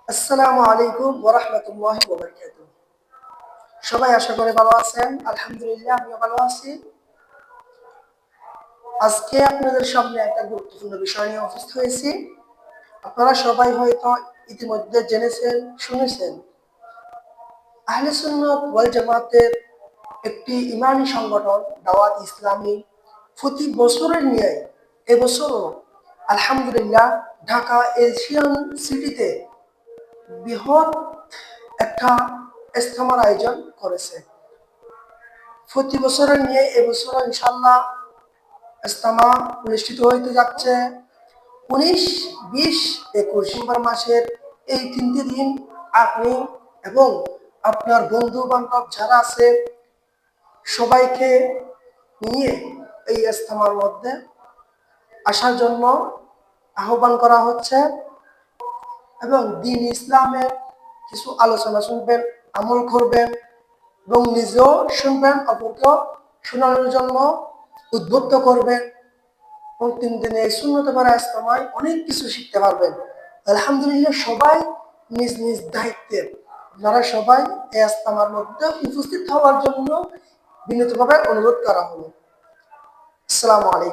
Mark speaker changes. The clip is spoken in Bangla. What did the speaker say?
Speaker 1: আসসালামু আলাইকুম ওয়া রাহমাতুল্লাহি ওয়া বারাকাতুহু। সবাই আশা করে ভালো আছেন। আলহামদুলিল্লাহ আমিও ভালো আছি। আজকে আপনাদের সামনে একটা গুরুত্বপূর্ণ বিষয় নিয়ে উপস্থিত হয়েছি। আপনারা সবাই হয়তো ইতিমধ্যে জেনেছেন, শুনেছেন। আহলে সুন্নাত ওয়াল জামাতের একটি ইমানি সংগঠন দাওয়াত ইসলামী প্রতি বছরের ন্যায় এবছরও আলহামদুলিল্লাহ ঢাকা এশিয়ান সিটিতে বৃহৎ একটা ইজতেমার আয়োজন করেছে। প্রতি বছরের নিয়ে এবছর ইনশাল্লাহ ইজতেমা অনুষ্ঠিত হইতে যাচ্ছে 19, 20, 21 ডিসেম্বর মাসের এই 3টি দিন। আপনি এবং আপনার বন্ধু বান্ধব যারা আছে সবাইকে নিয়ে এই ইজতেমার মধ্যে আসার জন্য আহ্বান করা হচ্ছে এবং দ্বীন ইসলামের কিছু আলোচনা শুনবেন, আমল করবেন এবং নিজেও শুনবেন, অপরকেও শোনানোর জন্য উদ্বুদ্ধ করবেন এবং 3 দিনে এই সুন্নত ভরা ইজতেমায় অনেক কিছু শিখতে পারবেন। আলহামদুলিল্লাহ সবাই নিজ নিজ দায়িত্বে আপনারা সবাই এই ইজতেমার মধ্যে উপস্থিত হওয়ার জন্য বিনীতভাবে অনুরোধ করা হলো। আসসালামু আলাইকুম।